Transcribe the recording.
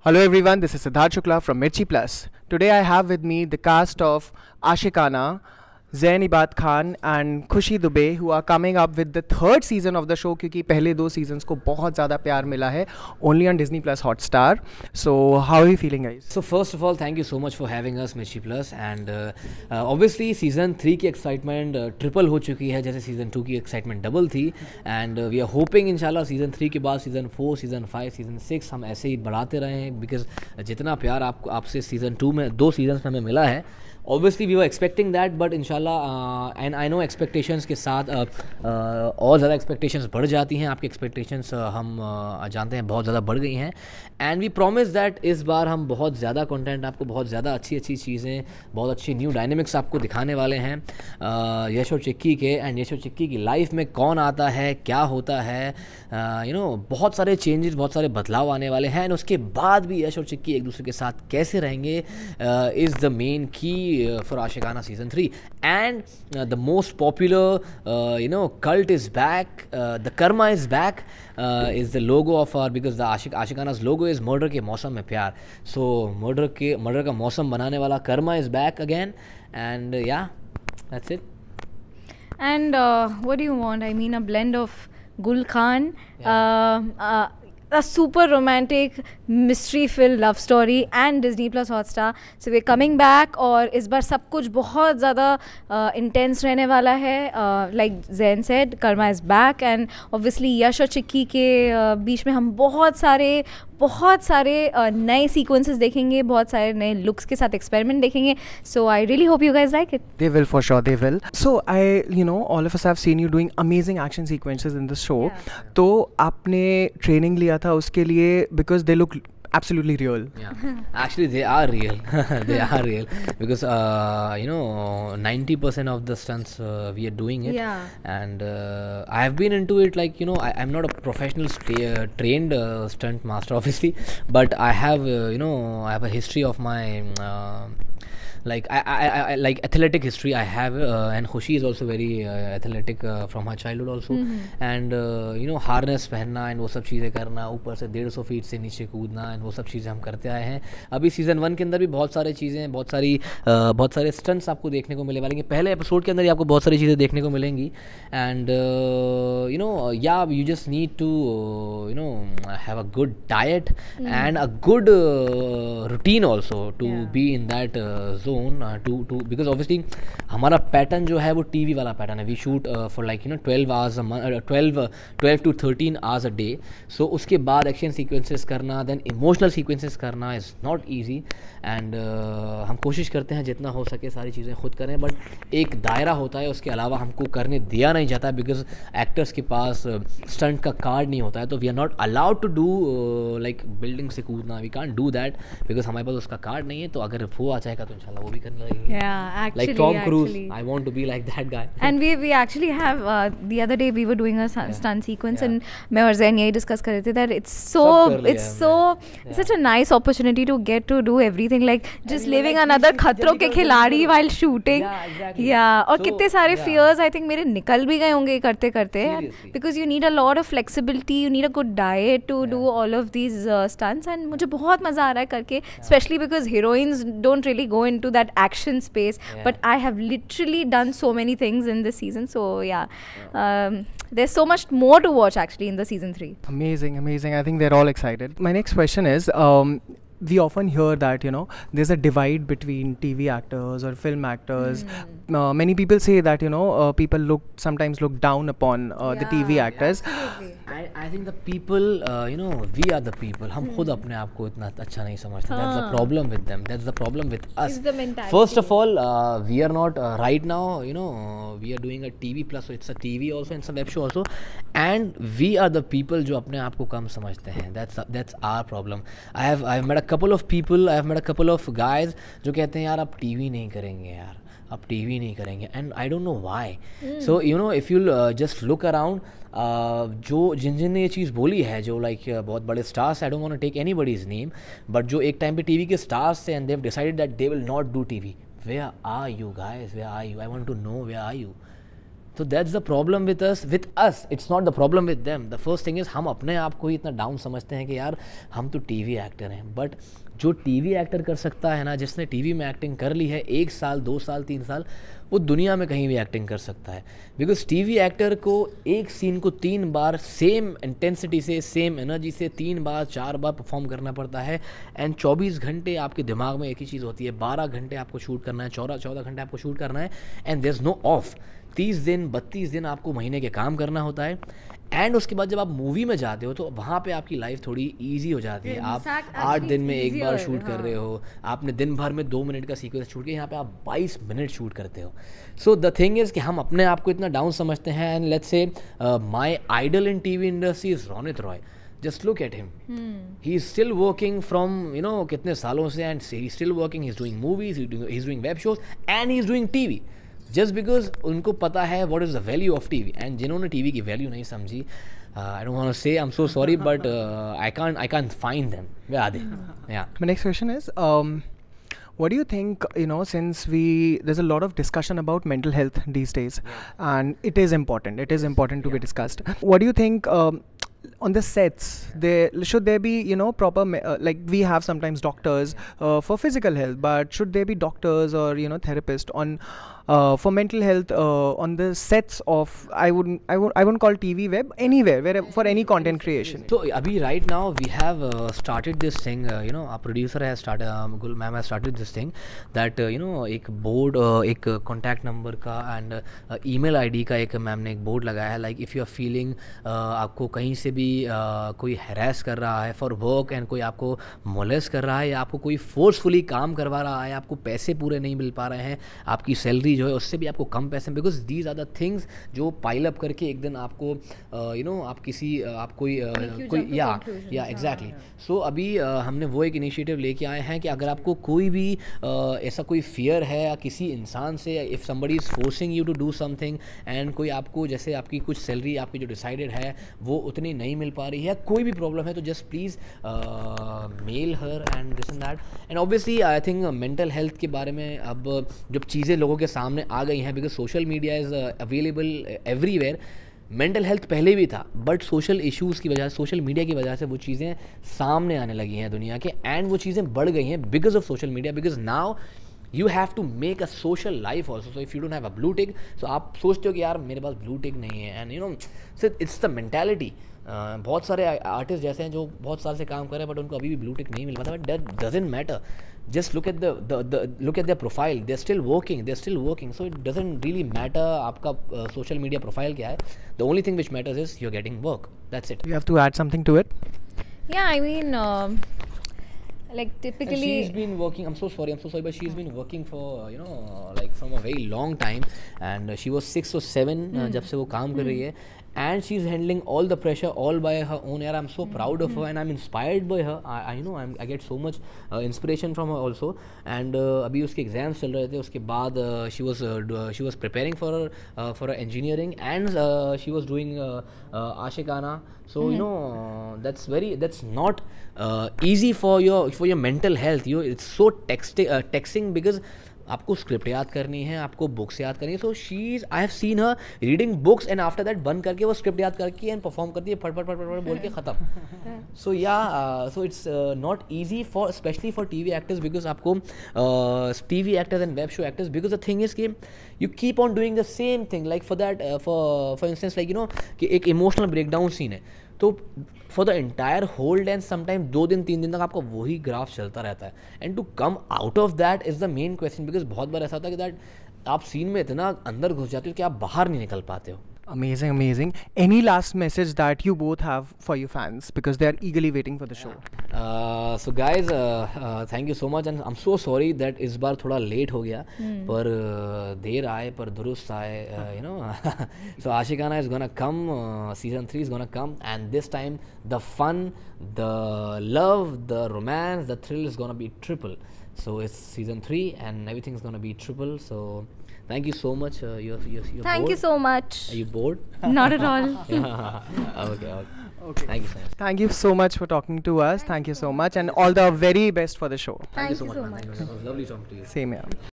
Hello everyone, this is Siddharth Shukla from Mirchi Plus. Today I have with me the cast of Ashikana, Zain Ibad Khan and Khushi Dubey who are coming up with the third season of the show क्योंकि पहले दो seasons को बहुत ज़्यादा प्यार मिला है only on Disney Plus Hotstar. So how are you feeling guys? So first of all, thank you so much for having us Mirchi Plus and obviously season 3 की excitement triple हो चुकी है जैसे season 2 की excitement double थी and we are hoping इंशाल्लाह season 3 के बाद season 4, season 5, season 6 हम ऐसे ही बढ़ाते रहें because जितना प्यार आपसे season 2 में 2 seasons में हमें मिला है obviously we were expecting that but इंशाल्लाह and I know expectations के साथ और ज़्यादा expectations बढ़ जाती हैं आपकी expectations हम जानते हैं बहुत ज़्यादा बढ़ गई हैं and we promise that इस बार हम बहुत ज़्यादा content आपको बहुत ज़्यादा अच्छी चीज़ें बहुत अच्छी new dynamics आपको दिखाने वाले हैं यश और चिक्की के and यश और चिक्की की लाइफ में कौन आता है क्या होता है बहुत सारे चेंजेस बहुत सारे बदलाव आने वाले हैं and उसके बाद भी यश और चिक्की एक दूसरे के साथ कैसे रहेंगे इज़ द मेन की for Ashikana season 3 and the most popular cult is back the karma is back is the logo of our because the Ashikana's logo is murder के मौसम में प्यार so murder का मौसम बनाने वाला karma is back again and yeah that's it and what do you want? I mean a blend of Gul Khan a super romantic mystery filled love story and Disney Plus Hotstar. So we're coming back और इस बार सब कुछ बहुत ज़्यादा intense रहने वाला है like Zain said karma is back and obviously यश और चिक्की के बीच में हम बहुत सारे नए सीक्वेंसेस देखेंगे बहुत सारे नए लुक्स के साथ एक्सपेरिमेंट देखेंगे so I really hope you guys like it. They will for sure, they will. So all of us have seen you doing amazing action sequences in the show. तो आपने training लिया था उसके लिए because they look absolutely real. Yeah, actually they are real. They are real because 90% of the stunts we are doing it. Yeah. And I have been into it like I'm not a professional trained stunt master obviously, but I have I have a history of my like I like athletic history I have and Khushi is also very athletic from her childhood also and harness पहनना and वो सब चीज़ें करना ऊपर से 150 feet से नीचे कूदना and वो सब चीज़ें हम करते आए हैं अभी सीज़न 1 के अंदर भी बहुत सारी चीज़ें बहुत सारे स्टंट्स आपको देखने को मिले वाले पहले एपिसोड के अंदर ही आपको बहुत सारी चीज़ें देखने को मिलेंगी and you just need to have a good diet and a good routine also to be in that zone to because obviously हमारा पैटर्न जो है वो टीवी वाला पैटर्न है we shoot for like 12 hours a month 12 to 13 hours a day so उसके बाद action sequences करना then emotional sequences करना इज़ नॉट ईजी एंड हम कोशिश करते हैं जितना हो सके सारी चीज़ें खुद करें बट एक दायरा होता है उसके अलावा हमको करने दिया नहीं जाता बिकॉज एक्टर्स के पास स्टंट का कार्ड नहीं होता है तो we are not allowed to do like building से कूदना we can't do that because हमारे पास उसका कार्ड नहीं है तो अगर वो आ जाएगा तो इंशाल्लाह वो भी करने लगेंगे like Tom Cruise I want to be like that guy and we actually have the other day we were doing a stunt sequence and मैं और Zain यही डिस्कस कर रहे थे that it's such a nice opportunity to get to do everything like just living another खतरों के खिलाड़ी while shooting और कितने सारे fears I think मेरे निकल भी गए होंगे करते करते because you need a lot of flexibility you need a good diet to do all of these stunts and मुझे बहुत मज़ा आ रहा है करके especially because heroines don't really go into that action space but I have literally done so many things in this season so there's so much more to watch actually in the season 3. Amazing I think they're all excited. My next question is we often hear that there's a divide between TV actors or film actors. Many people say that people sometimes look down upon the TV actors. I think the people we are the people हम खुद अपने आप को इतना अच्छा नहीं समझते that's the problem with them that's the problem with us first of all we are not right now we are doing a TV plus so it's a TV also and it's a web show also and we are the people जो अपने आप को कम समझते हैं that's our problem I've met a couple of people I've met a couple of guys जो कहते हैं यार अब TV नहीं करेंगे यार अब टीवी नहीं करेंगे and I don't know why so if you just look around जो जिन ने ये चीज़ बोली है जो लाइक बहुत बड़े stars I don't want to take anybody's name but जो एक टाइम पे टीवी के स्टार्स थे and they have decided that they will not do TV where are you guys where are you I want to know where are you तो that's the problem with us, it's not the problem with them. The first thing is हम अपने आप को ही इतना down समझते हैं कि यार हम तो टीवी एक्टर हैं. बट जो टीवी एक्टर कर सकता है ना, जिसने टीवी में एक्टिंग कर ली है 1 साल 2 साल 3 साल, वो दुनिया में कहीं भी एक्टिंग कर सकता है. बिकॉज टीवी एक्टर को एक सीन को 3 बार सेम इंटेंसिटी से, सेम एनर्जी से 3 बार 4 बार परफॉर्म करना पड़ता है. एंड 24 घंटे आपके दिमाग में एक ही चीज़ होती है. 12 घंटे आपको शूट करना है, 14 घंटे आपको शूट करना है. And there is no off. 30 दिन 32 दिन आपको महीने के काम करना होता है. एंड उसके बाद जब आप मूवी में जाते हो तो वहाँ पे आपकी लाइफ थोड़ी इजी हो जाती है. आप 8 दिन में एक बार शूट कर रहे हो. आपने दिन भर में 2 मिनट का सीक्वेंस शूट किया, यहाँ पे आप 22 मिनट शूट करते हो. सो द थिंग इज़ कि हम अपने आप को इतना डाउन समझते हैं. And let's say my idol in TV industry is Ronit Roy. Just look at him. He is still working from कितने सालों से, and he's still working. He's doing movies, he's doing web shows, and he's doing TV. Just because उनको पता है what is the value of TV. And जिन्होंने TV की value नहीं समझी, I don't want to say, I'm so sorry, but I can't find them. Where are they? Yeah. My next question is, what do you think, since there's a lot of discussion about mental health these days, and it is important to be discussed. What do you think, on the sets, should there be proper like we have sometimes doctors for physical health, but should there be doctors or therapists on for mental health on the sets of, I wouldn't call TV, web, anywhere, where for any content creation? So abhi right now we have started this thing, our producer has started, Gul ma'am has started this thing that एक board, एक contact number का and email ID का एक ma'am ने एक board लगाया है. like if you are feeling आपको कहीं से भी कोई harass कर रहा है for work, and कोई आपको molest कर रहा है, या आपको कोई forcefully काम करवा रहा है, आपको पैसे पूरे नहीं मिल पा रहे हैं, आपकी सैलरी जो है उससे भी आपको कम पैसे, because these are the things जो पाइल अप करके एक दिन आपको आप किसी आप कोई या एग्जैक्टली. सो अभी हमने वो एक इनिशिएटिव लेके आए हैं कि अगर आपको कोई भी ऐसा कोई फियर है या किसी इंसान से, if somebody is forcing you to do something, and कोई आपको जैसे आपकी कुछ सैलरी आपकी जो डिसाइडेड है वो उतनी नहीं मिल पा रही है, कोई भी प्रॉब्लम है, तो just please mail her and this and that. And obviously I think mental health के बारे में अब जब चीज़ें लोगों के सामने आ गई हैं, because social media is available everywhere. Mental health पहले भी था, बट सोशल इश्यूज़ की वजह से, सोशल मीडिया की वजह से वो चीज़ें सामने आने लगी हैं दुनिया के, एंड वो चीज़ें बढ़ गई हैं because of social media. Because now you have to make a social life also. So if you don't have a blue tick, so आप सोचते हो कि यार मेरे पास ब्लू टिक नहीं है, and so it's the mentality. बहुत सारे आर्टिस्ट जैसे हैं जो बहुत साल से काम कर रहे हैं, बट उनको अभी भी ब्लू टिक नहीं मिल पाता. But that doesn't matter. Just look at look at their profile. They're still working. So it doesn't really matter आपका social media profile क्या है. The only thing which matters is you're getting work. That's it. You have to add something to it? Yeah, I mean, like typically. And she's been working. I'm so sorry, but she's been working for like from a very long time, and she was 6 or 7 जब से वो काम कर रही है. And she's handling all the pressure all by her own. I'm so proud of her, and I'm inspired by her. I know I get so much inspiration from her also. And अभी उसके exams चल रहे थे, उसके बाद she was preparing for engineering, and she was doing Ashikana. So that's not easy for your mental health. It's so taxing because आपको script याद करनी है, आपको बुक्स याद करनी है. So I have seen her reading books, and after that बंद करके वो स्क्रिप्ट याद करके एंड परफॉर्म करती है, फट बोल के ख़त्म. So so it's not easy for especially for TV actors, because आपको TV actors and web show actors, because the thing is कि you keep on doing the same thing. Like for that for instance like कि एक emotional breakdown scene है, तो for the entire hold and sometime 2 दिन 3 दिन तक आपका वही ग्राफ चलता रहता है. And to come out of that is the main question, because बहुत बार ऐसा होता है कि दैट आप सीन में इतना अंदर घुस जाते हो कि आप बाहर नहीं निकल पाते हो. Amazing. Any last message that you both have for your fans, because they are eagerly waiting for the show? So guys, thank you so much, and I'm so sorry that इस बार थोड़ा लेट हो गया, पर देर आए पर दुरुस्त आए, So Ashikana is gonna come, season 3 is gonna come, and this time the fun, the love, the romance, the thrill is gonna be triple. So it's season 3 and everything's gonna be triple. So thank you so much. You're Thank bored? you so much. Are you bored? Not at all. Okay. Thank you so much. Thank you so much for talking to us. Thank you so much, and all the very best for the show. Thank you so man. much. It was lovely talking to you. Same here.